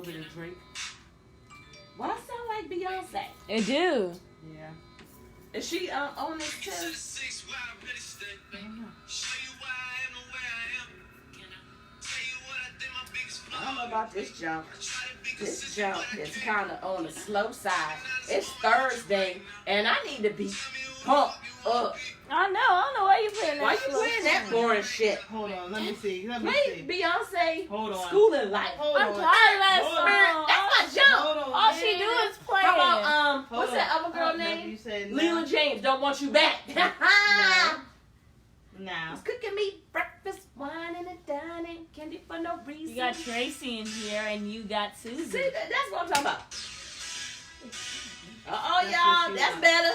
little bit of Drake. Why it sound like Beyonce? It do. Yeah. Is she on this too? I don't know. I don't know about this jump. This jump is kind of on the slow side. It's Thursday, and I need to be pumped up. I don't know why you playing that. Why you slow playing that song? boring shit? Hold on, let me see. Play Beyonce Hold on. Schooling Life. Hold I'm on. tired of that Hold song. That's my jump. Hold on. All she do is play. How about Hold what's on. that other girl Oh, name? You said Leela James. Don't want you back. Now. Was cooking me breakfast, wine, and a dining, candy for no reason. You got Tracy in here, and you got Susie. See, that's what I'm talking about. Uh-oh, That's y'all. what she That's wants. better.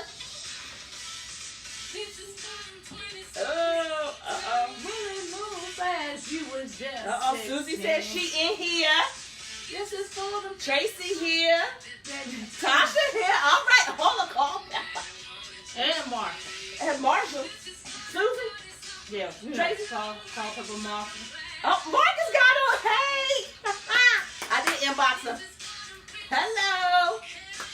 Oh, uh-oh. Uh-oh, Susie said she in here. This is for the Tracy here. Tasha here. All right, hold on, call. And Mark. And Marshall. Susie. Yeah. Tracy. Call Papa Marshall. Oh, Marcus got on. Hey. I did inbox her. Hello.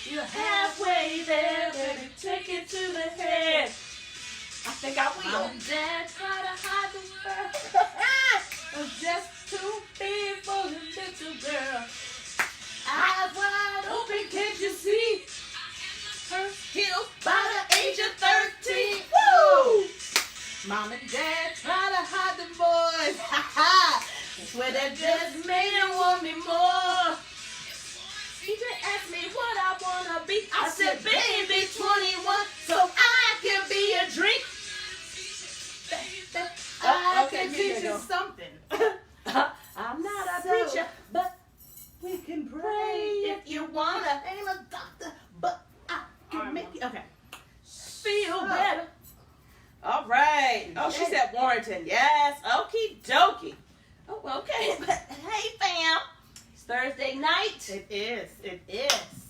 You're halfway there, baby. Take it to the head. I think I will. Mom and Dad try to hide the world. I'm just too big for the little girl. Eyes wide open, can't you see? Her heels by the age of 13. Woo! Mom and Dad try to hide the boys. Ha ha! Swear that just made him want me more. He just asked me what I wanna be. I said, baby, 21, so I can be a drink. I Okay, can here teach you you go. something. I'm not a preacher, but we can pray if you wanna. Ain't a doctor, but I can make you Okay. feel better. All right. Oh, she said Warrington. Yes. Okie dokie. Oh, okay. But hey, fam. It's Thursday night. It is. It is.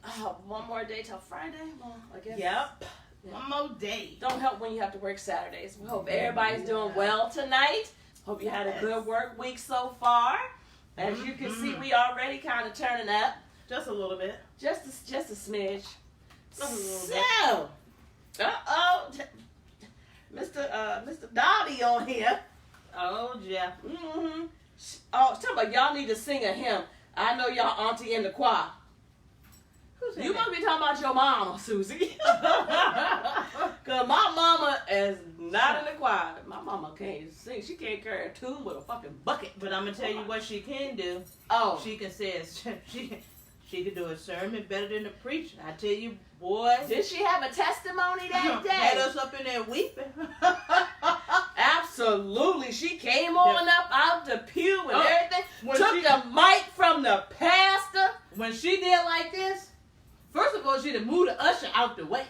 Oh, one more day till Friday. Well, I guess. Yep. Yeah. One more day. Don't help when you have to work Saturdays. We hope everybody's doing well tonight. Hope you had a good work week so far. As you can see, we already kind of turning up. Just a little bit. Just a smidge. Just a little bit. So, Mr. Dobby on here. Oh, Jeff. Mm-hmm. Oh, tell me, y'all need to sing a hymn. I know y'all auntie in the choir. Who's in You that? must be talking about your mama, Susie. Because my mama is not in the choir. My mama can't sing. She can't carry a tune with a fucking bucket. But I'm gonna tell you what she can do. Oh. She can say she can do a sermon better than the preacher. I tell you, boy. Did she have a testimony that Had day? us up in there weeping. Absolutely. She came on up out the pew and Oh, everything. when Took she- the mic from the pastor. When she did like this, first of all, she'd have moved the usher out the way.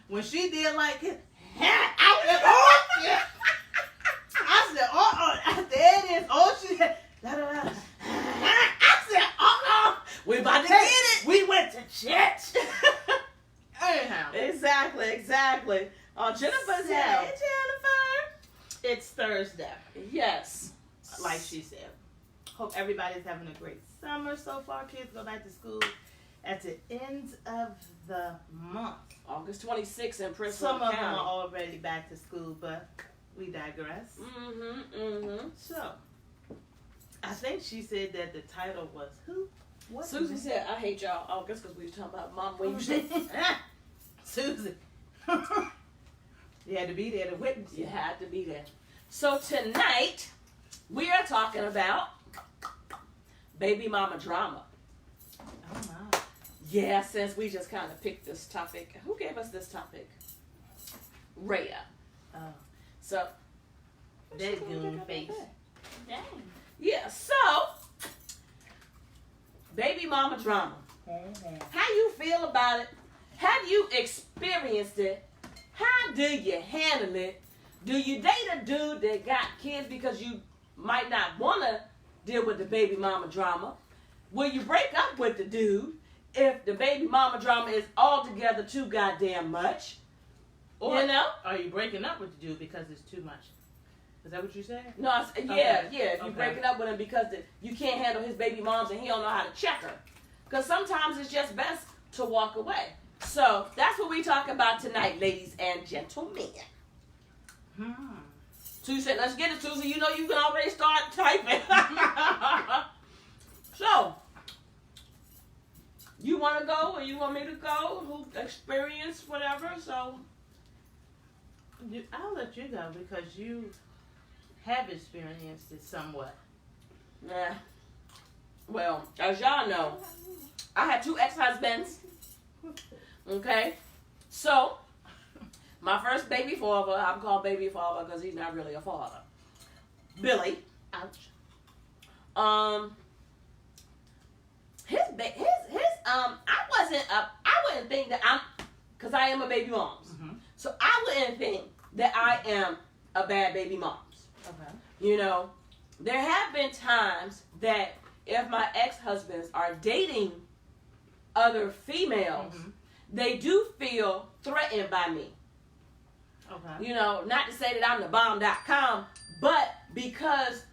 When she did like this, I said, oh, there it is. Oh, she said, I said, We about to Hey, get it. we went to church. Anyhow, Exactly. Oh, Jennifer's here. Hey, Jennifer. it's Thursday, Yes. like she said. Hope everybody's having a great summer so far. Kids go back to school at the end of the month. August 26th in Prince Some William of them are County. already back to school, but we digress. Mm-hmm. So, I think she said that the title was who? What? Susie said, I hate y'all August because we were talking about Mom Oh, Wednesday. Susie. You had to be there to witness it. You had to be there. So tonight, we are talking about baby mama drama. Oh, my. Yeah, since we just kind of picked this topic. Who gave us this topic? Rhea. Oh, So, that goon face. Dang. yeah, so, baby mama drama. How you feel about it? Have you experienced it? How do you handle it? Do you date a dude that got kids because you might not want to deal with the baby mama drama? Will you break up with the dude if the baby mama drama is altogether too goddamn much? Or You know? are you breaking up with the dude because it's too much? Is that what you said? No, I said, yeah. If you Okay. break it up with him because you can't handle his baby moms and he don't know how to check her. Because sometimes it's just best to walk away. So that's what we talk about tonight, ladies and gentlemen. Susie said, let's get it, Susie. You know you can already start typing. So, you want to go or you want me to go? Who experience whatever? So, I'll let you go because you have experienced it somewhat. yeah. Well, as y'all know, I had 2 ex-husbands. Okay? So, my first baby father, I'm called baby father because he's not really a father. Billy. Ouch. I wouldn't think that because I am a baby mom. So I wouldn't think that I am a bad baby mom. Okay. You know, there have been times that if my ex-husbands are dating other females, they do feel threatened by me. Okay. You know, not to say that I'm the bomb.com, but because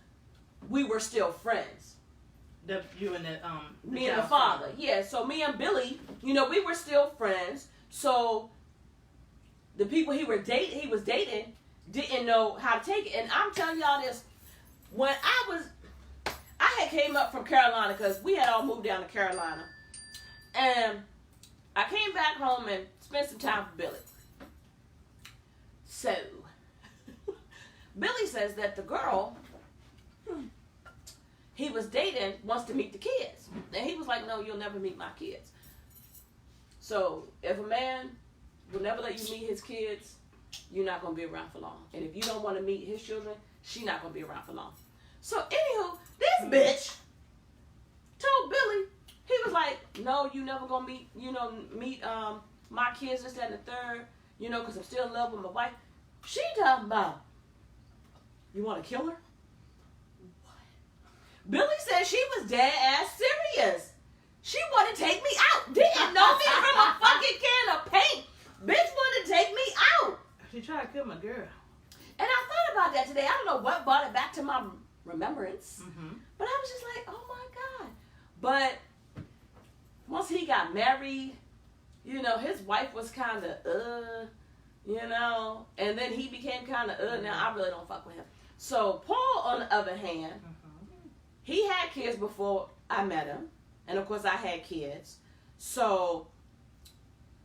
we were still friends. You and the Me and the father. Yeah, so me and Billy, you know, we were still friends. So the people he was dating didn't know how to take it. And I'm telling y'all this, when I had came up from Carolina because we had all moved down to Carolina. And I came back home and spent some time with Billy. So, Billy says that the girl he was dating wants to meet the kids. And he was like, no, you'll never meet my kids. So, if a man will never let you meet his kids, you're not going to be around for long. And if you don't want to meet his children, she's not going to be around for long. So, anywho, this bitch told Billy, he was like, no, you never going to meet my kids, this, that, and the third, you know, because I'm still in love with my wife. She talking about, you want to kill her? Billy said she was dead ass serious. She wanted to take me out. Didn't know me from a fucking can of paint. Bitch wanted to take me out. She tried to kill my girl. And I thought about that today. I don't know what brought it back to my remembrance. Mm-hmm. But I was just like, oh my God. But once he got married, you know, his wife was kind of, you know. And then he became kind of, now I really don't fuck with him. So Paul, on the other hand, he had kids before I met him. And of course I had kids. So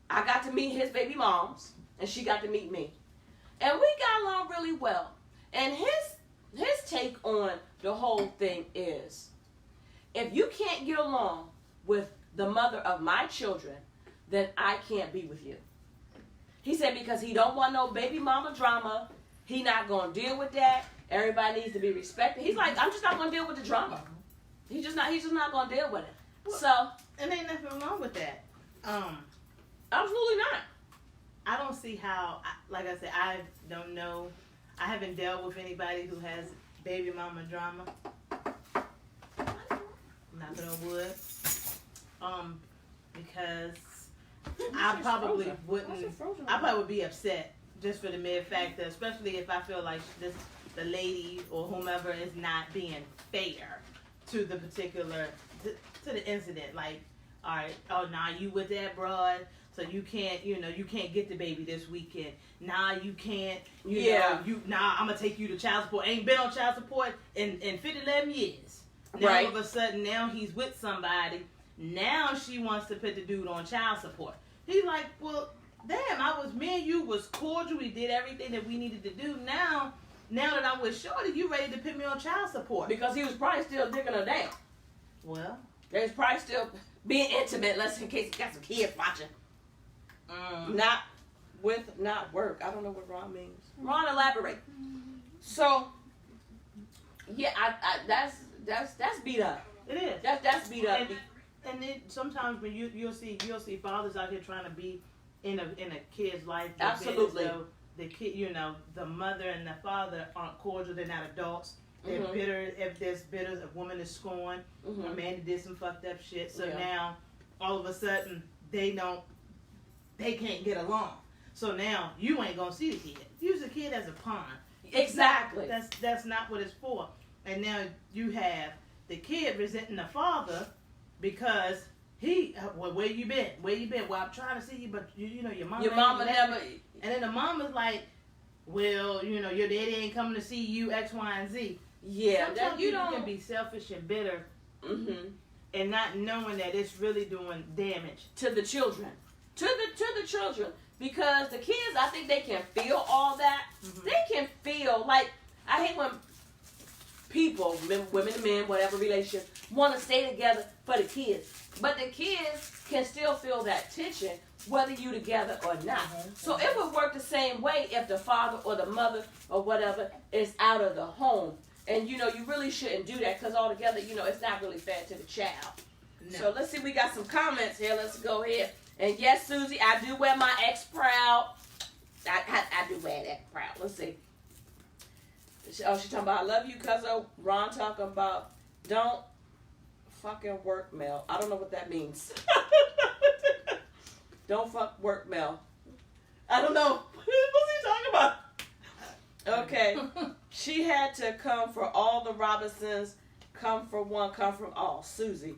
I got to meet his baby moms. And she got to meet me. And we got along really well. And his take on the whole thing is, if you can't get along with the mother of my children, then I can't be with you. He said because he don't want no baby mama drama. He not going to deal with that. Everybody needs to be respected. He's like, I'm just not going to deal with the drama. He's just not going to deal with it. Well, so. And ain't nothing wrong with that. Absolutely not. I don't see how, like I said, I don't know. I haven't dealt with anybody who has baby mama drama. Knocking on wood. Because I probably would be upset just for the mere fact that, especially if I feel like the lady or whomever is not being fair to the particular, to the incident. Like, all right, oh, nah, you with that broad, so you can't, you can't get the baby this weekend. Nah, you can't, I'm going to take you to child support. Ain't been on child support in 11 years. Now, right. All of a sudden, now he's with somebody. Now she wants to put the dude on child support. He's like, well, damn, me and you was cordial. We did everything that we needed to do. Now that I'm with Shorty, you ready to put me on child support. Because he was probably still digging her down. Well. There's probably still being intimate, unless in case you got some kids watching. Not work. I don't know what Ron means. Ron, elaborate. So, yeah, that's beat up. It is. That's beat up. And then sometimes when you'll see fathers out here trying to be in a kid's life. Absolutely. The kid, the mother and the father aren't cordial. They're not adults. They're bitter. If there's bitter, a woman is scorned. A man did some fucked up shit. So now, all of a sudden, they can't get along. So now you ain't gonna see the kid. Use the kid as a pawn. Exactly. That's not what it's for. And now you have the kid resenting the father because well, where you been? Where you been? Well, I'm trying to see you, but you know your mama never. And then the mama's like, well, you know your daddy ain't coming to see you X, Y, and Z. Yeah, sometimes you can be selfish and bitter, and not knowing that it's really doing damage to the children, to the children, because the kids, I think they can feel all that. They can feel like, I hate when people, women and men, whatever relationship, want to stay together for the kids, but the kids can still feel that tension whether you together or not. So it would work the same way if the father or the mother or whatever is out of the home. And, you know, you really shouldn't do that because altogether, you know, it's not really fair to the child. No. So let's see, we got some comments here. Let's go ahead. And yes, Susie, I do wear my ex proud. I do wear that proud. Let's see. Oh, she's talking about, I love you, cuzzo. Ron talking about, don't fucking work, Mel. I don't know what that means. Don't fuck work, Mel. I don't know. What's he talking about? Okay. She had to come for all the Robinsons. Come for one, come from all. Susie.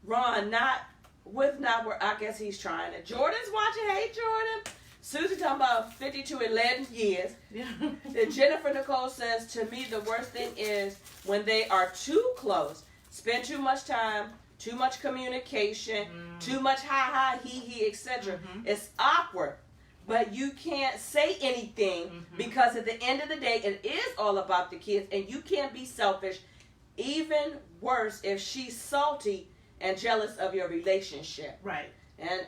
Ron, not where I guess he's trying it. Jordan's watching. Hey, Jordan. Susie talking about 50 to 11 years. Yeah. And Jennifer Nicole says, to me, the worst thing is when they are too close. Spend too much time, too much communication, too much ha-ha, he, etc. It's awkward. But you can't say anything because at the end of the day, it is all about the kids. And you can't be selfish. Even worse if she's salty and jealous of your relationship. Right. And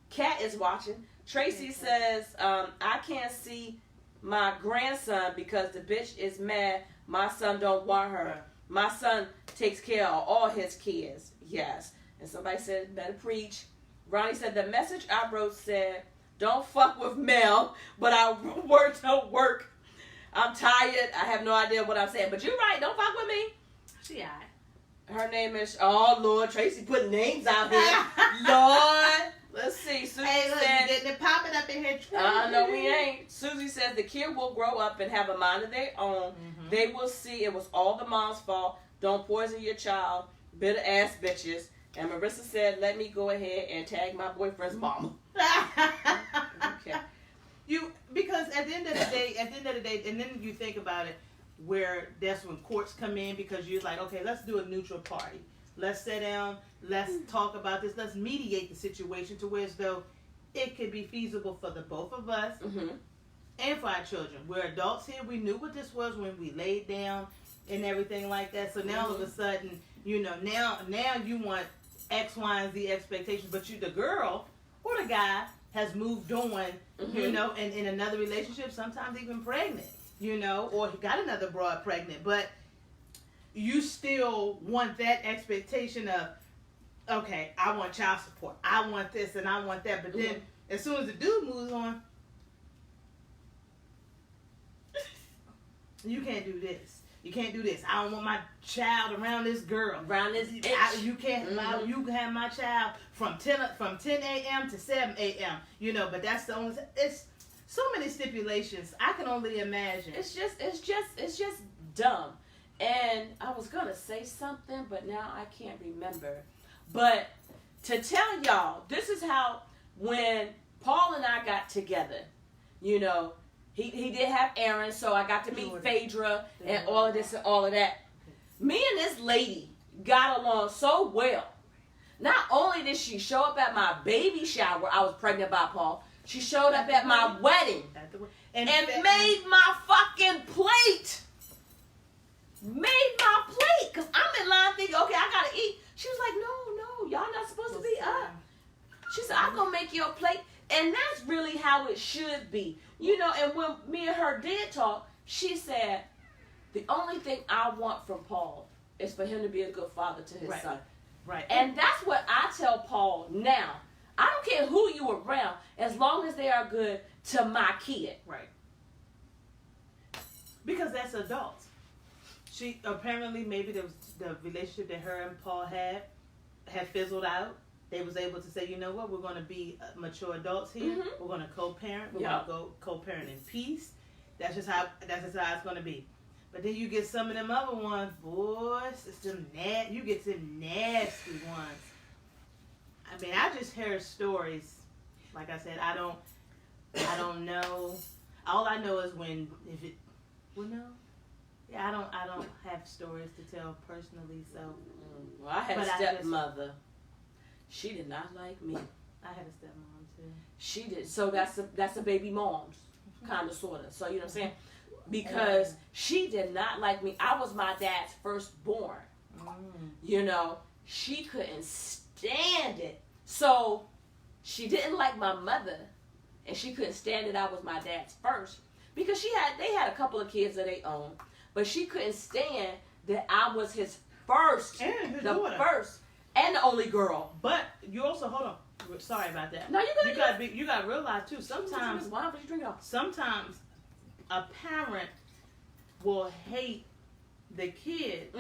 Kat is watching. Tracy says, I can't see my grandson because the bitch is mad. My son don't want her. My son takes care of all his kids. Yes. And somebody said, better preach. Ronnie said, the message I wrote said, don't fuck with Mel, but our words don't work. I'm tired. I have no idea what I'm saying. But you're right. Don't fuck with me. She all right. Her name is, oh, Lord. Tracy putting names out here. Lord. Let's see. Susie said, getting it popping up in here. No, we ain't. Susie says the kid will grow up and have a mind of their own. They will see it was all the mom's fault. Don't poison your child. Bitter ass bitches. And Marissa said, let me go ahead and tag my boyfriend's mama. Okay. Because at the end of the day, and then you think about it, where that's when courts come in because you're like, okay, let's do a neutral party. Let's sit down. Let's talk about this. Let's mediate the situation to where as though it could be feasible for the both of us and for our children. We're adults here. We knew what this was when we laid down and everything like that. So now all of a sudden, you know, now you want X, Y, and Z expectations, but the girl or the guy has moved on, you know, and in another relationship, sometimes even pregnant, you know, or he got another broad pregnant, but you still want that expectation of, okay, I want child support, I want this and I want that, but then as soon as the dude moves on, you can't do this. You can't do this. I don't want my child around this girl. Around this bitch. You can't allow, you can have my child from 10 a.m. to 7 a.m. You know, but that's the only, it's so many stipulations. I can only imagine. It's just dumb. And I was going to say something, but now I can't remember. But to tell y'all, this is how when Paul and I got together, you know, he did have Aaron, so I got to meet Phaedra and all of this and all of that. Me and this lady got along so well. Not only did she show up at my baby shower, I was pregnant by Paul, she showed up at my wedding and made my fucking plate. Made my plate. Because I'm in line thinking, okay, I got to eat. She was like, no, y'all not supposed to be up. She said, I'm going to make you a plate. And that's really how it should be. You know, and when me and her did talk, she said, the only thing I want from Paul is for him to be a good father to his son. Right. And that's what I tell Paul now. I don't care who you around, as long as they are good to my kid. Right. Because that's adults. She apparently, maybe the relationship that her and Paul had fizzled out. They was able to say, you know what, we're going to be mature adults here. We're going to co-parent. We're going to go co-parent in peace. That's just how it's gonna be. But then you get some of them other ones, boys. It's them you get some nasty ones. I mean, I just hear stories. Like I said, I don't know. All I know is yeah, I don't have stories to tell personally. So, well, I had a stepmother. She did not like me. I had a stepmom too. She did. So that's a baby mom's kind of sorta. So you know what I'm saying? Because she did not like me. I was my dad's firstborn. You know, she couldn't stand it. So she didn't like my mother, and she couldn't stand it. I was my dad's first because they had a couple of kids of their own, but she couldn't stand that I was his first, and his the daughter. first and the only girl. But you also hold on. Sorry about that. No, you gotta realize too. Sometimes a parent will hate the kid.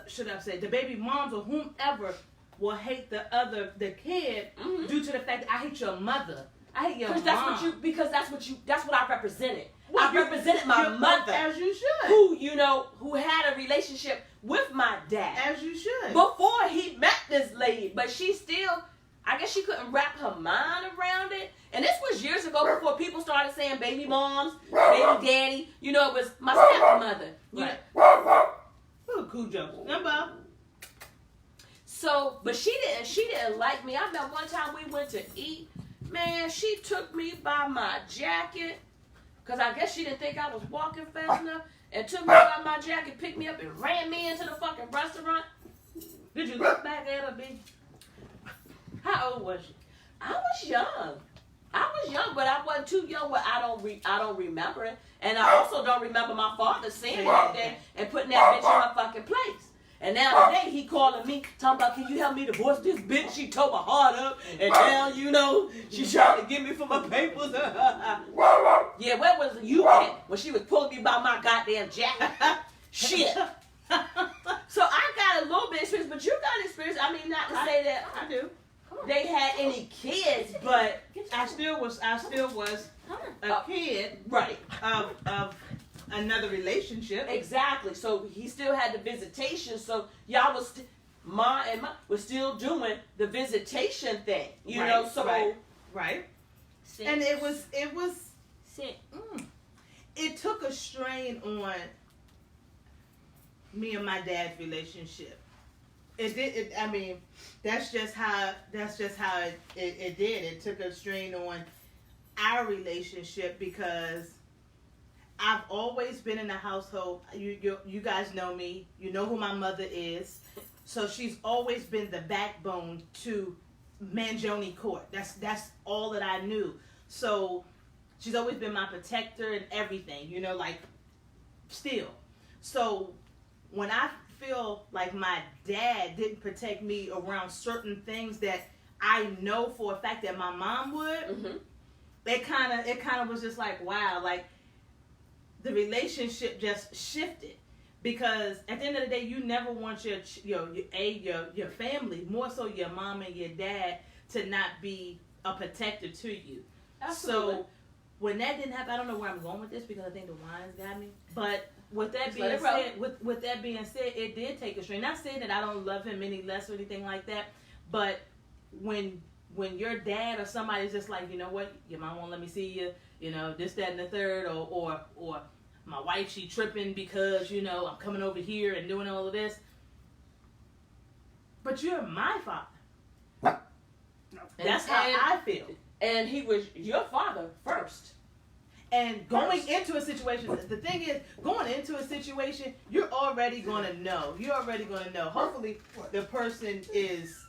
Should I say the baby moms or whomever will hate the kid due to the fact that I hate your mother. I hate your mom. That's what I represented. I represented my mother. As you should. Who had a relationship with my dad. As you should. Before he met this lady. But she still, I guess she couldn't wrap her mind around it. And this was years ago before people started saying baby moms, baby daddy. It was my stepmother. Right. Cujo. Number. So, but she didn't like me. I remember one time we went to eat. Man, she took me by my jacket. Because I guess she didn't think I was walking fast enough. And took me by my jacket, picked me up, and ran me into the fucking restaurant. Did you look back at her, B? How old was you? I was young, but I wasn't too young where I don't remember it. And I also don't remember my father saying that day and putting that bitch in her fucking place. And now today he calling me, talking about, can you help me divorce this bitch? She tore my heart up, and now, she's trying to get me for my papers. Yeah, where was you at when she was pulling me by my goddamn jacket? Shit. So I got a little bit of experience, but you got experience. I mean, not to say that I do. They had any kids, but I still was a kid, right, of another relationship. Exactly. So he still had the visitation. So y'all was Ma was still doing the visitation thing. You know. So right. Sit. And it was. Sit. It took a strain on me and my dad's relationship. It did. I mean, that's just how it did. It took a strain on our relationship because I've always been in a household. You guys know me. You know who my mother is. So she's always been the backbone to Mangione Court. That's all that I knew. So she's always been my protector and everything. Still. So when I feel like my dad didn't protect me around certain things that I know for a fact that my mom would, it kind of was just like, wow, like the relationship just shifted because at the end of the day, you never want your family, more so your mom and your dad, to not be a protector to you. Absolutely. So when that didn't happen, I don't know where I'm going with this because I think the wine's got me, but with that being said, it did take a strain. Not saying that I don't love him any less or anything like that, but when your dad or somebody's just like, you know what, your mom won't let me see you, this, that, and the third, or my wife, she tripping because, I'm coming over here and doing all of this. But you're my father. That's how I feel. And he was your father first. And going into a situation, the thing is, going into a situation, you're already going to know. Hopefully, the person is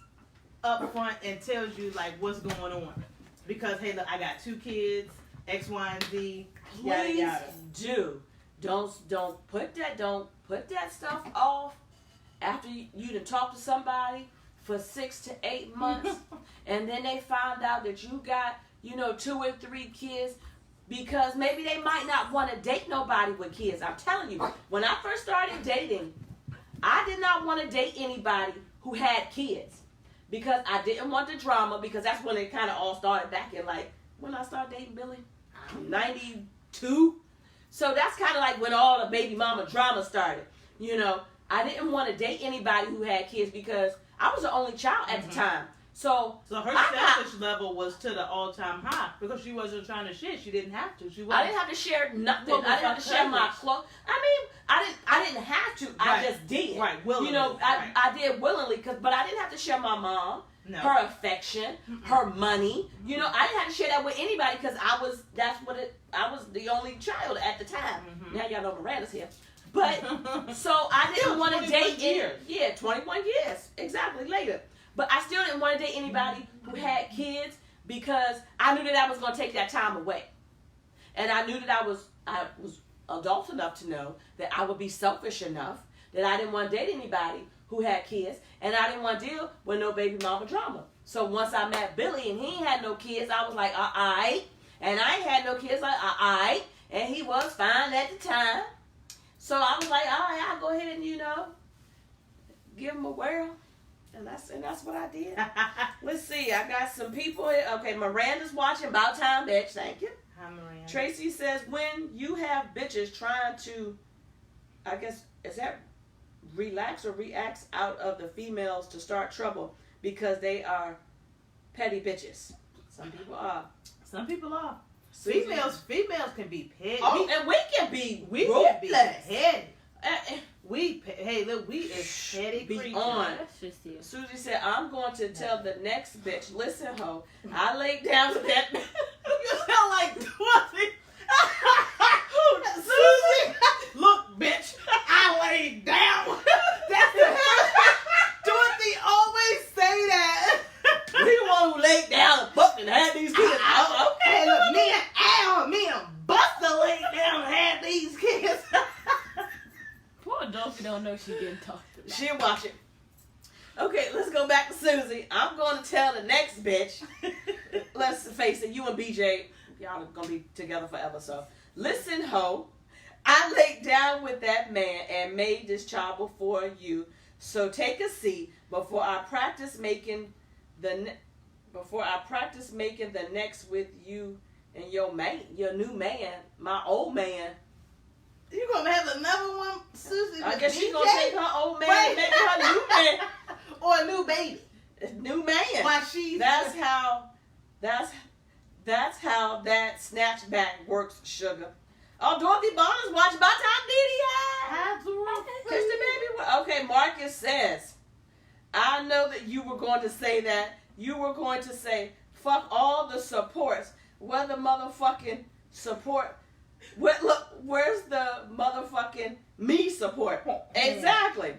upfront and tells you, like, what's going on. Because, hey, look, I got 2 kids, X, Y, and Z, yada, yada. Do. Don't put that stuff off after you done talk to somebody for 6 to 8 months. And then they found out that you got, 2 or 3 kids. Because maybe they might not want to date nobody with kids. I'm telling you, when I first started dating, I did not want to date anybody who had kids. Because I didn't want the drama, because that's when it kind of all started back in, like, when I started dating Billy, 2. So that's kind of like when all the baby mama drama started. You know, I didn't want to date anybody who had kids because I was the only child at the time. So her selfish level was to the all-time high because she wasn't trying to share. She didn't have to. I didn't have to share nothing. I didn't have to share my clothes. I mean, I didn't have to. I just did. Right, willingly. You know, I did willingly, but I didn't have to share my mom, her affection, her money. You know, I didn't have to share that with anybody because I was the only child at the time. Now y'all know Miranda's here. But, so I didn't want to date years. Yeah, 21 years. Exactly, later. But I still didn't want to date anybody who had kids because I knew that I was going to take that time away. And I knew that I was adult enough to know that I would be selfish enough that I didn't want to date anybody who had kids. And I didn't want to deal with no baby mama drama. So once I met Billy and he ain't had no kids, I was like, all right. And I ain't had no kids, like, all right. And he was fine at the time. So I was like, all right, I'll go ahead and, you know, give him a whirl. And that's what I did. Let's see. I got some people here. Okay, Miranda's watching. About time, bitch. Thank you. Hi, Miranda. Tracy says, when you have bitches trying to, I guess, is that relax or react out of the females to start trouble because they are petty bitches? Some people are. Some people are. Susie. Females can be petty. Oh, and we can be petty. We is petty creatures. on. Susie said, I'm going to tell the next bitch, listen, ho, I laid down with that bitch. You sound like Dorothy. Susie, look, bitch, I laid down. That's Dorothy always say that. We the one who laid down and fucked and had these kids. Okay, look, me and Buster laid down and had these kids. Poor Dorothy don't know she getting talked to. She'll watch it. Okay, let's go back to Susie. I'm going to tell the next bitch. Let's face it, you and BJ, y'all are going to be together forever. So, listen, ho. I laid down with that man and made this child before you. So take a seat before I practice making the next with you and your new man, my old man. You gonna have another one, Susie? I guess she's gonna take her old man and make her new man. Or a new baby. New man. Why she's that's how that snatchback works, sugar. Oh, Dorothy Bonner's watching. About time, Didi. Kiss the baby. Okay, Marcus says, I know that you were going to say that. You were going to say, fuck all the supports. Whether motherfucking support. Where's the motherfucking me support? Exactly.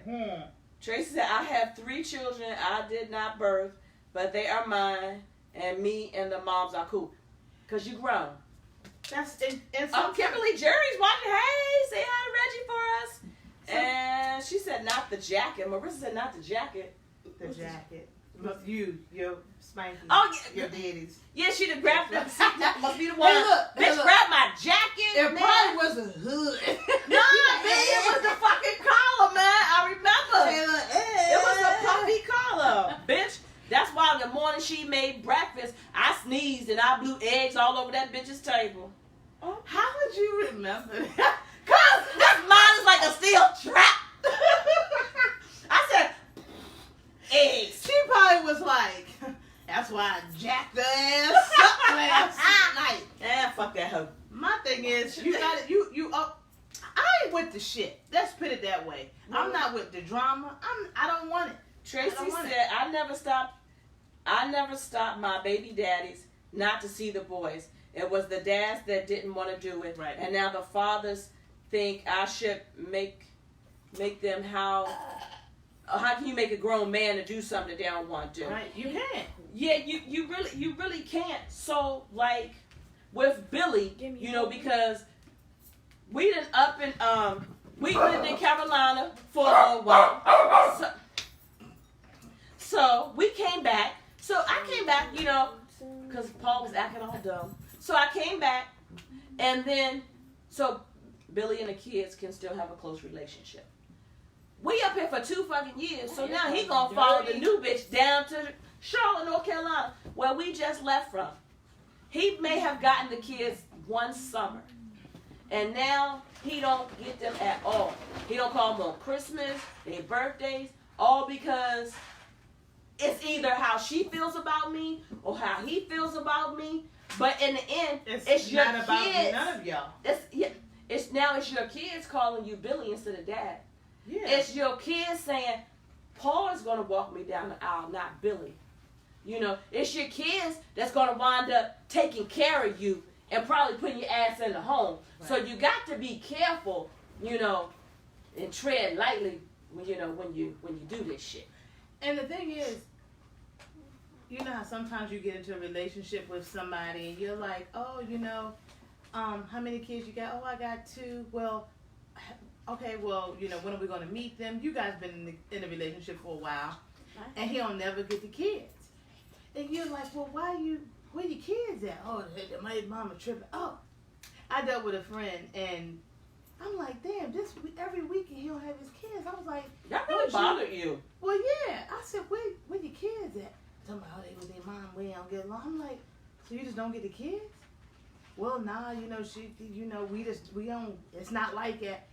Tracy said, I have 3 children I did not birth, but they are mine, and me and the moms are cool. Because you grown. That's Kimberly Jerry's watching. Hey, say hi to Reggie for us. And she said, not the jacket. Marissa said, not the jacket. The jacket. Your spanky. Oh, your daddy's. Yeah, she done grabbed that. That must be the one. Hey, look. Bitch, grab my jacket. It man. probably was a hood. No, man, it was the fucking collar, man. I remember. It was a puffy collar, bitch. That's why the morning she made breakfast, I sneezed and I blew eggs all over that bitch's table. How would you remember that? Cause this mine is like a steel trap. I said, eggs. She probably was like, that's why I jacked her ass up last night. Yeah, fuck that hoe. My thing is, you got it. You up. I ain't with the shit. Let's put it that way. I'm not with the drama. I don't want it. Tracy said, I never stopped my baby daddies not to see the boys. It was the dads that didn't want to do it. Right. And now the fathers think I should make them how can you make a grown man to do something that they don't want to do? Right. You can't. Yeah, you really can't. So like with Billy, you know, because we done up in we lived in Carolina for a little while. So we came back. So I came back, you know, because Paul was acting all dumb. So I came back, and then, so Billy and the kids can still have a close relationship. We up here for 2 fucking years, so now he gonna follow the new bitch down to Charlotte, North Carolina, where we just left from. He may have gotten the kids one summer. And now he don't get them at all. He don't call them on Christmas, their birthdays, all because it's either how she feels about me or how he feels about me. But in the end, it's your not about kids. none of y'all. It's your kids calling you Billy instead of Dad. Yeah. It's your kids saying, Paul is going to walk me down the aisle, not Billy. You know, it's your kids that's going to wind up taking care of you and probably putting your ass in the home. Right. So you got to be careful, you know, and tread lightly when you do this shit. And the thing is, you know how sometimes you get into a relationship with somebody and you're like, oh, you know, how many kids you got? Oh, I got 2. Well, okay, well, you know, when are we going to meet them? You guys been in a relationship for a while, and he'll never get the kids. And you're like, well, where your kids at? Oh, my mama tripping. Oh, I dealt with a friend, and I'm like, damn, every weekend he don't have his kids. I was like, that really bothered you. Well, yeah. I said, where your kids at? Talking about, oh, they with their mom, we don't get along. I'm like, so you just don't get the kids? Well, nah, you know, we don't, it's not like that.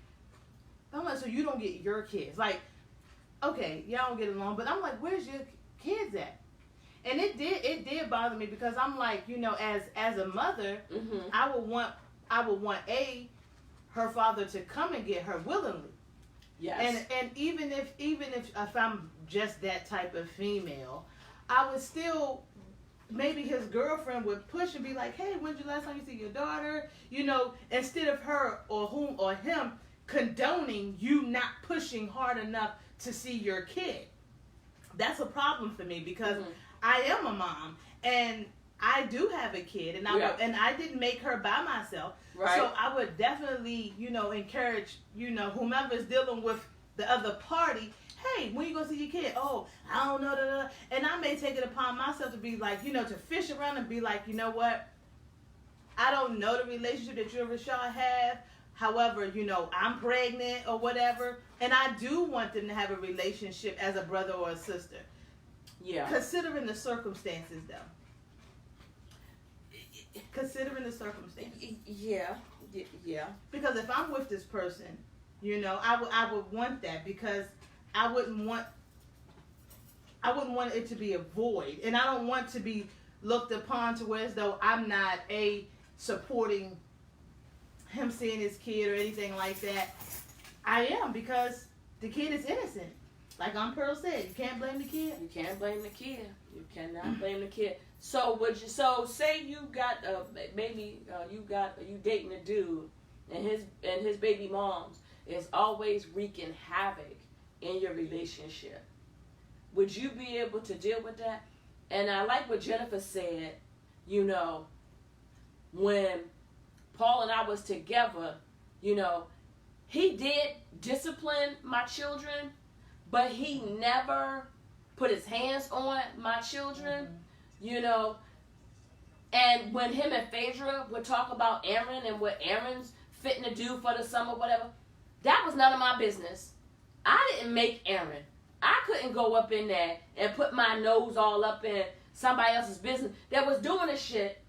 I'm like, so you don't get your kids. Like, okay, y'all don't get along, but I'm like, where's your kids at? And it did bother me because I'm like, you know, as a mother, mm-hmm. I would want her father to come and get her willingly. Yes. And even if I'm just that type of female, I would still, maybe his girlfriend would push and be like, hey, when's the last time you see your daughter? You know, instead of her or him condoning you not pushing hard enough to see your kid. That's a problem for me because mm-hmm. I am a mom and I do have a kid and I didn't make her by myself. Right. So I would definitely, you know, encourage, you know, whomever's dealing with the other party, hey, when you gonna see your kid? Oh, I don't know. And I may take it upon myself to be like, you know, to fish around and be like, you know what? I don't know the relationship that you and Rashad have. However, you know, I'm pregnant or whatever. And I do want them to have a relationship as a brother or a sister. Yeah. Considering the circumstances, though. Considering the circumstances. Yeah. Because if I'm with this person, you know, I would want that because I wouldn't want it to be a void, and I don't want to be looked upon to where as though I'm not supporting him seeing his kid or anything like that. I am, because the kid is innocent. Like Aunt Pearl said, you can't blame the kid. You can't blame the kid. You cannot blame the kid. So say you got you dating a dude, and his baby moms is always wreaking havoc in your relationship. Would you be able to deal with that? And I like what Jennifer said, you know, when Paul and I was together, you know, he did discipline my children, but he never put his hands on my children, mm-hmm. you know. And when him and Phaedra would talk about Aaron and what Aaron's fitting to do for the summer, whatever, that was none of my business. I didn't make Aaron. I couldn't go up in there and put my nose all up in somebody else's business that was doing this shit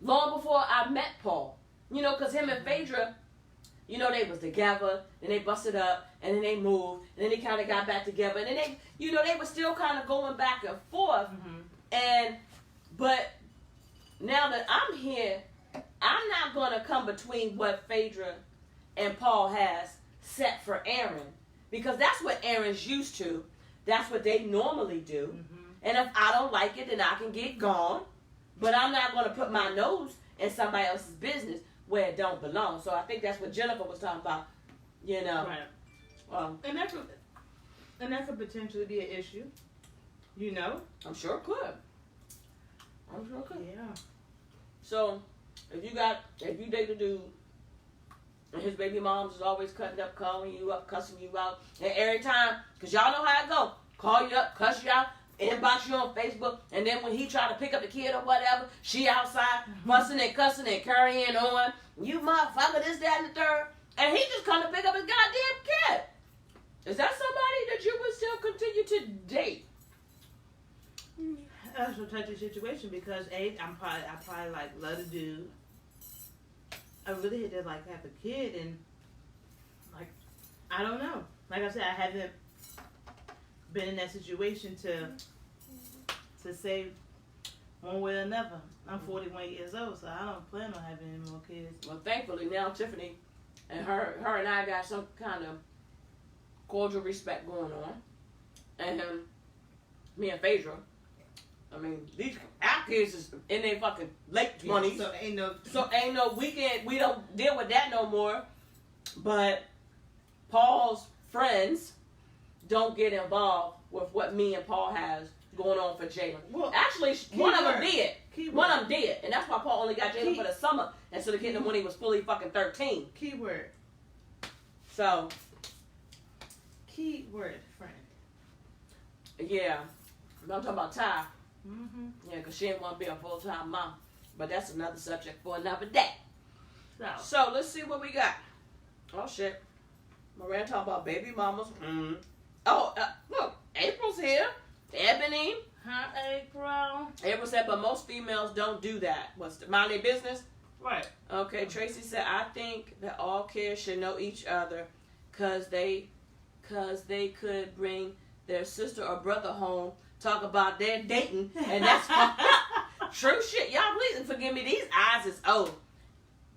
long before I met Paul. You know, because him and Phaedra, you know, they was together, and they busted up, and then they moved, and then they kind of got back together, and then they, you know, they were still kind of going back and forth. Mm-hmm. But now that I'm here, I'm not going to come between what Phaedra and Paul has set for Aaron, because that's what Aaron's used to. That's what they normally do. Mm-hmm. And if I don't like it, then I can get gone. But I'm not going to put my nose in somebody else's business where it don't belong. So I think that's what Jennifer was talking about, you know. Right. And that could potentially be an issue, you know. I'm sure it could. Yeah. So if you date a dude and his baby moms is always cutting up, calling you up, cussing you out, and every time, because y'all know how it go, call you up, cuss you out, inbox you on Facebook, and then when he try to pick up the kid or whatever, she outside fussing and cussing and carrying on, you motherfucker, this, that, and the third, and he just come to pick up his goddamn kid. Is that somebody that you would still continue to date? That's a touchy situation because I probably like love the dude, I really hate to like have a kid and like I don't know. Like I said, I haven't been in that situation to say one way or another. I'm 41 years old, so I don't plan on having any more kids. Well, thankfully now Tiffany and her and I got some kind of cordial respect going on, and me and Phaedra. I mean, our kids is in their fucking late 20s. So ain't no weekend. We don't deal with that no more. But Paul's friends don't get involved with what me and Paul has going on for Jalen. Well, actually, one of them did. Keyword. One of them did, and that's why Paul only got Jalen for the summer instead of getting him when he was fully fucking 13. Keyword. So. Keyword, friend. Yeah, I'm talking about Ty. Mm-hmm. Yeah, because she didn't want to be a full-time mom. But that's another subject for another day. So let's see what we got. Oh, shit. Miranda talking about baby mamas. Mm. Oh, look. April's here. Ebony. Hi, April. April said, but most females don't do that. What's the mind their business? Right. Okay, Tracy said, I think that all kids should know each other because they could bring their sister or brother home, talk about their dating, and that's true shit. Y'all please forgive me. These eyes is old.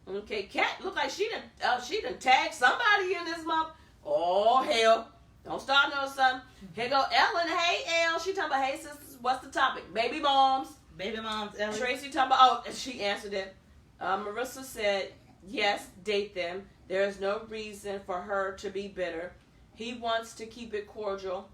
Okay, Kat look like she done tagged somebody in this month. Oh hell! Don't start no something. Here go Ellen. Hey Elle. She talking about, hey sisters, what's the topic? Baby moms. Baby moms. Ellen. Tracy talking about, oh, and she answered it. Marissa said, yes, date them. There is no reason for her to be bitter. He wants to keep it cordial,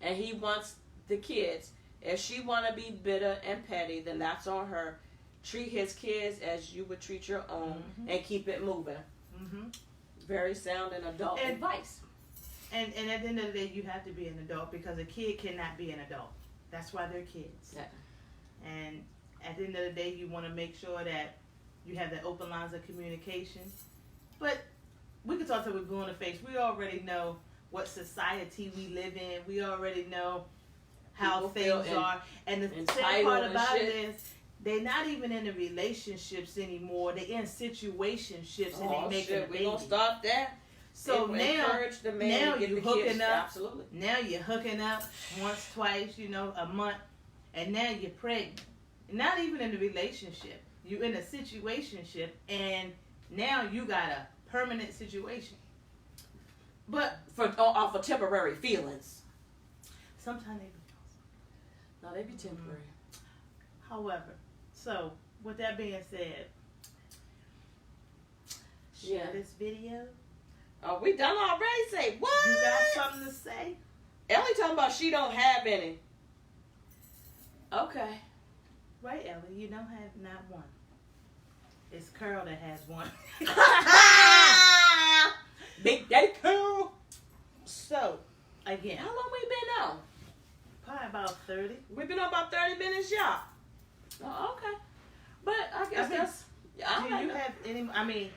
and he wants the kids. If she want to be bitter and petty, then that's on her. Treat his kids as you would treat your own, and keep it moving. Mm-hmm. Very sound and adult advice. And at the end of the day, you have to be an adult because a kid cannot be an adult. That's why they're kids. Yeah. And at the end of the day, you want to make sure that you have the open lines of communication. But we can talk till we're blue in the face. We already know what society we live in. We already know how things are. And the sad part about it is they're not even in the relationships anymore. They're in situationships and they making a baby. We gonna start that. So now you're hooking up. Absolutely. Now you're hooking up once, twice, a month, and now you're pregnant. Not even in a relationship. You're in a situationship, and now you got a permanent situation. But for temporary feelings. Sometimes they be. No, they be temporary. However, so with that being said, share this video. Oh, we done already? Say what? You got something to say? Ellie talking about she don't have any. Okay. Right, Ellie, you don't have not one. It's Curl that has one. Big Daddy Curl. So, again. How long we been on? Probably about 30. We've been on about 30 minutes, y'all. Oh, okay. But I guess that's... Do you have any... I mean...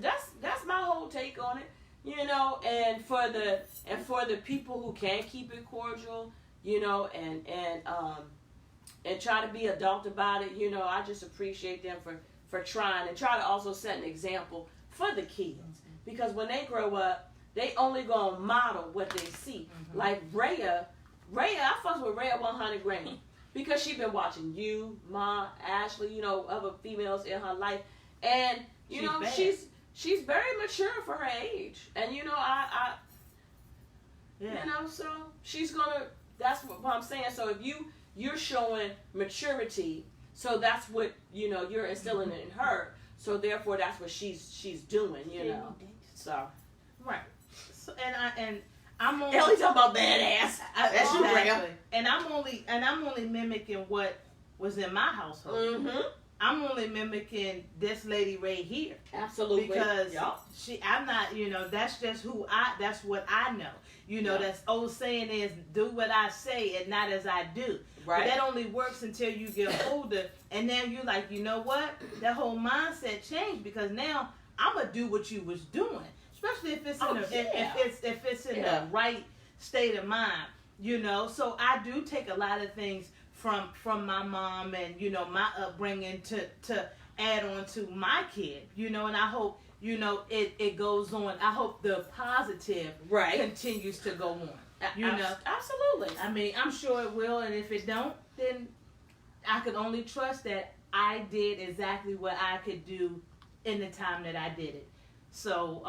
That's my whole take on it. And for the people who can keep it cordial, and try to be adult about it, I just appreciate them for trying and try to also set an example for the kids. Because when they grow up, they only gonna model what they see. Mm-hmm. Like Rhea, I fuss with Rhea 100 grand because she been watching you, Ma, Ashley, other females in her life, and she's very mature for her age, and so she's gonna. That's what I'm saying. So if you're showing maturity, so that's what you're instilling in her. So therefore, that's what she's doing. So right. So and I'm only Ellie talking about badass. That's you, Rhea. And I'm only mimicking what was in my household. Mm-hmm. I'm only mimicking this lady right here. Absolutely. Because I'm not, that's just that's what I know. That's old saying is, do what I say and not as I do. Right. But that only works until you get older. And now you're like, you know what? That whole mindset changed because now I'm going to do what you was doing. Especially if it's if it's in the right state of mind, So I do take a lot of things from my mom and my upbringing to add on to my kid, you know, and I hope, you know, it goes on. I hope the positive continues to go on. You know, absolutely. I mean, I'm sure it will, and if it don't, then I could only trust that I did exactly what I could do in the time that I did it. So,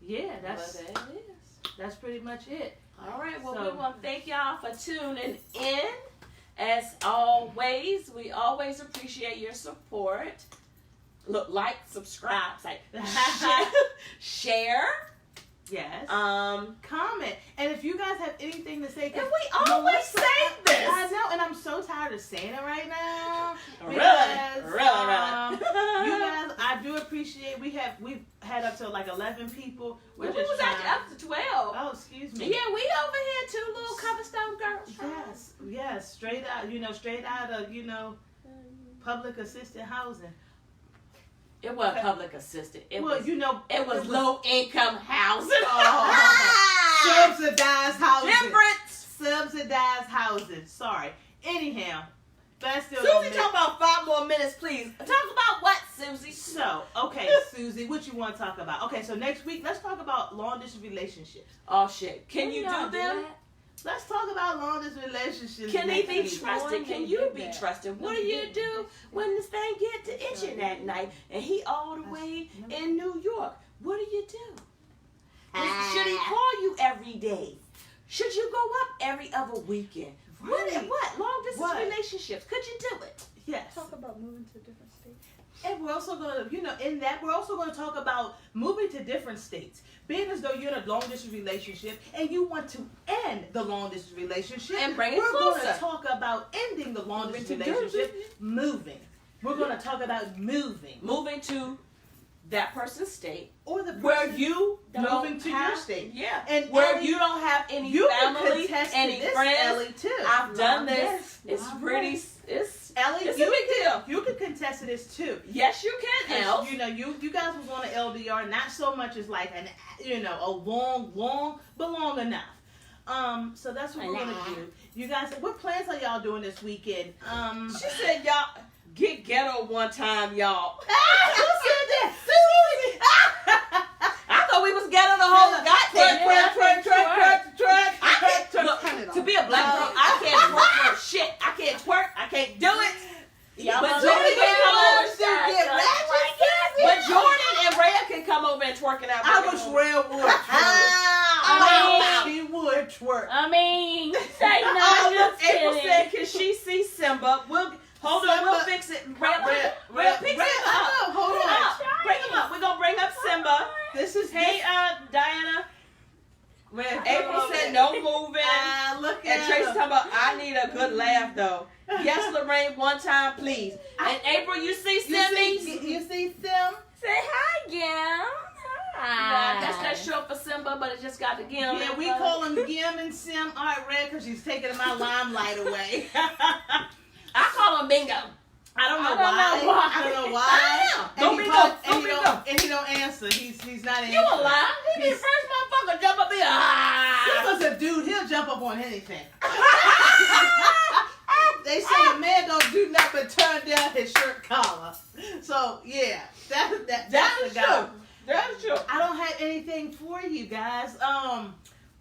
yeah, that's pretty much it. All right, well, So- we want to thank y'all for tuning in. As always, we always appreciate your support. Look, like, subscribe, share. Yes. Comment. And if you guys have anything to say, And we always say this. I know, and I'm so tired of saying it right now. Really? You guys, I do appreciate. We've had up to like 11 people. We was actually up to 12. Oh, excuse me. Yeah, we over here, 2 little Coverstone girls. Yes, straight out of public assisted housing. It wasn't public assisted. It was low income housing. Subsidized housing. Difference. Subsidized housing. Sorry. Anyhow, but still. Susie, talk about 5 more minutes, please. Talk about what, Susie? So, okay, Susie, what you want to talk about? Okay, so next week, let's talk about long distance relationships. Oh shit! Can you do them? Let's talk about long distance relationships. Can they next be week. trusted? Can you be trusted? What do you do when this thing get to itching at night and he all the way in New York? What do you do? Should he call you every day? Should you go up every other weekend? Right. What? Long distance relationships. Could you do it? Yes. Talk about moving to different states. And we're also going to, we're also going to talk about moving to different states. Being as though you're in a long distance relationship and you want to end the long distance relationship. And bring it We're closer. going to talk about ending the long distance relationship, moving. We're going to talk about moving. Moving to that person's state. Or the where you moving to have, your state. Yeah. And where Ellie, you don't have any you family, can any this, friends. Ellie, too. I've done this. Yes. It's pretty, Ellie, it's a big deal. You can contest to this too. Yes, you can, Elle. You know, you guys was on an LDR, not so much as like a long, but long enough. So that's what we're gonna do. You guys, what plans are y'all doing this weekend? She said y'all get ghetto one time, y'all. Who said that? Susie. I thought we was ghetto the whole goddamn Look, to be a black girl, I can't twerk for shit. I can't twerk. I can't do it. But Jordan can come over. But Jordan and Rhea can come over and twerk it out. I wish Rhea would twerk. She would twerk. I mean, say no. April said, can she see Simba? We'll fix it. Rhea, fix it up. Hold on. Bring him up. We're going to bring up Simba. This is Diana. April said no moving. Look And at Tracy's her. talking about, I need a good laugh though. Yes, Lorraine, one time, please. And April, you see Simmy? You see Sim? Say hi, Gim. Yeah, that's that short for Simba, but it just got the Gim. Yeah, we call them Gim and Sim. All right, Red, because she's taking my limelight away. I call him Bingo. I don't know why. And he don't answer. He's not answering. You a lie? He be the first motherfucker jump up here. He was a dude. He'll jump up on anything. They say a man don't do nothing but turn down his shirt collar. So yeah, that's the guy. That's true. I don't have anything for you guys.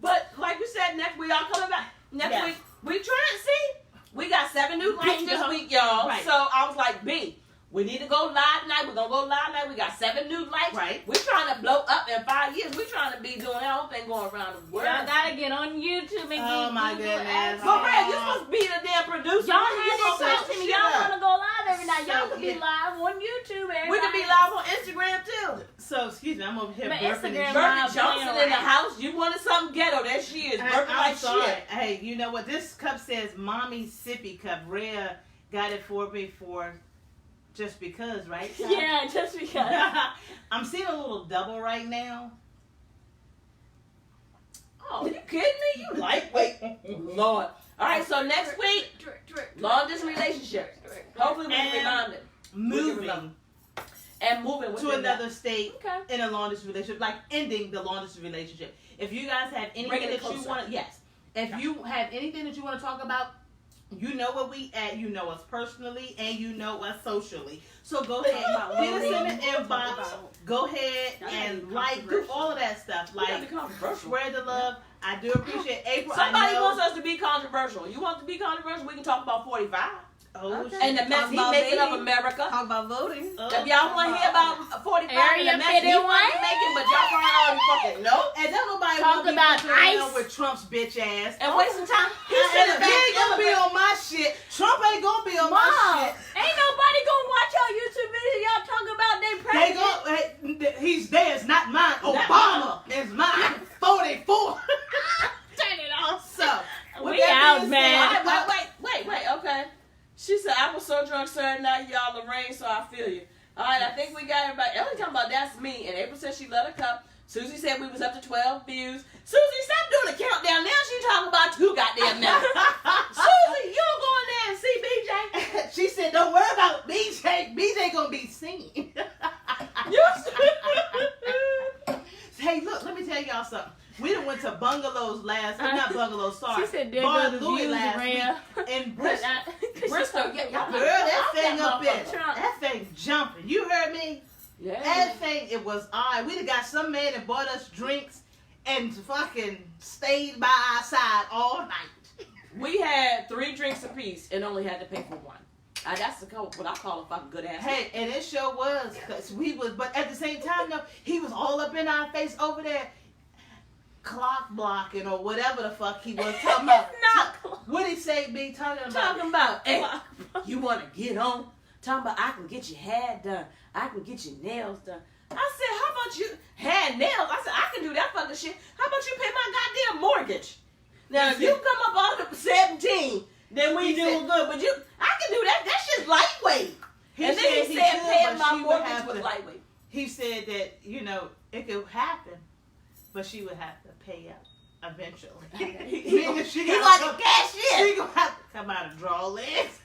But like we said, next week y'all coming back. Next week we trying to see. We got 7 new likes this week, y'all. Right. So I was like, B, we need to go live tonight. We're going to go live tonight. We got 7 new likes. Right. We're trying to blow up in 5 years. We're trying to be doing our own thing going around the world. Y'all gotta get on YouTube and Oh, my goodness. But Brad, you're supposed to be the damn producer. Y'all have to talk to me. Y'all wanna go live every night. Y'all So, could be live on YouTube every We could be live on Instagram too. So excuse me, I'm over here But burping Instagram and Live Bernie Johnson playing in the around. house. You wanted something ghetto. There she is. Burping I'm like sorry. shit. Hey, you know what? This cup says Mommy Sippy Cup. Rhea got it for me for just because, right? Yeah, just because. I'm seeing a little double right now. Oh, you kidding me? You lightweight. Lord. All right, so next week, long distance relationships. Hopefully we can remind them. Moving And moving to another state Okay. in a long distance relationship, like ending the long distance relationship. If you guys have anything Bring it that you closer. want to, if you have anything that you want to talk about, You know where we at. You know us personally, and you know us socially. So go ahead, hit us in the inbox. Go ahead and like, do all of that stuff. Like, spread the love. I do appreciate April. Somebody wants us to be controversial. You want to be controversial? We can talk about 45. Oh, okay. And the mess he making of America. Talk about voting. If y'all want to hear about 45 Area and the mess he 51? making, but y'all probably already fucking know. And don't nobody Talk want to about be putting ICE. with Trump's bitch ass. And waste some time. He And said if he ain't gonna be on my shit, Trump ain't gonna be on my Mom, shit. ain't nobody gonna watch your YouTube video. Y'all talk about their They president. go, he's theirs, not mine. Obama is mine. 44. Turn it off. So, with We that out, being man. said, Wait, okay. She said, I was so drunk Saturday night, y'all, Lorraine, so I feel you. All right, I think we got everybody. Ellie talking about that's me. And April said she let her cup. Susie said we was up to 12 views. Susie, stop doing the countdown. Now she talking about 2 goddamn minutes. Susie, you don't go in there and see BJ. she said, don't worry about BJ. BJ gonna be seen. You Hey, look, let me tell y'all something. We done went to bungalows not bungalows, sorry. She said there Bar go the Louie views last around. week in Bristol. Bristol, y'all Girl, that thing up there. Trump. That thing jumping. You heard me? Yeah. That thing, it was alright. We done got some man that bought us drinks and fucking stayed by our side all night. We had 3 drinks apiece and only had to pay for 1. That's what I call a fucking good ass. Hey, and it sure was, cause we was, but at the same time though, he was all up in our face over there, clock blocking or whatever the fuck he was talking about. What he say? Be talking about? Hey, you want to get on? Talking about I can get your hair done. I can get your nails done. I said, how about you hair nails? I said, I can do that fucking shit. How about you pay my goddamn mortgage? Now, if you come up on the 17, then we doing good. But I can do that. That shit's lightweight. And then he said paying my mortgage was lightweight. He said that, it could happen, but she would have to pay up eventually. Meaning He like a cashier. She gonna have to come out and draw legs.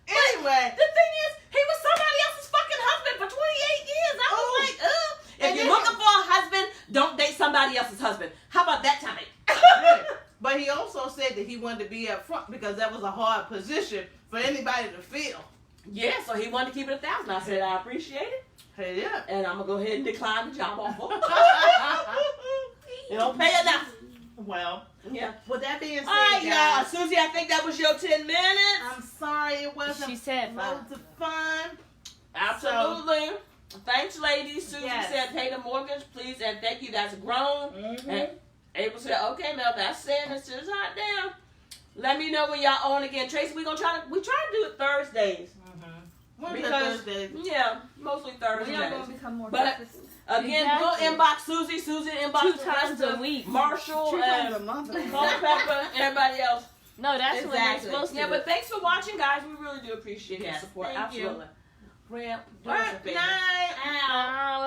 Anyway. The thing is, he was somebody else's fucking husband for 28 years. I was like, if you're looking for a husband, don't date somebody else's husband. How about that time? But he also said that he wanted to be up front because that was a hard position for anybody to fill. Yeah, so he wanted to keep it 1,000. I said, I appreciate it. Hey, yeah. And I'm going to go ahead and decline the job offer. You don't pay enough. Well, yeah. With that being said, All right, y'all. guys, Susie, I think that was your 10 minutes. I'm sorry it wasn't She said loads of fun. Absolutely. Thanks, ladies. Susie Yes. said, pay the mortgage, please, and thank you. That's grown. Mm-hmm. And April said, okay, Mel, that's saying it's just hot down. Let me know when y'all on again. Tracy, we try to do it Thursdays. Because Thursdays. Yeah, mostly Thursdays. We are going to become more But focused. again, Exactly. we'll inbox Susie. Susie inbox 2 the times rest a of week. Marshall 2 times a and month. Culpepper, everybody else. No, that's when they're supposed to. Yeah, but thanks for watching, guys. We really do appreciate your Yes, support. thank you. Absolutely. Graham, do Good us a favor. night. Ow.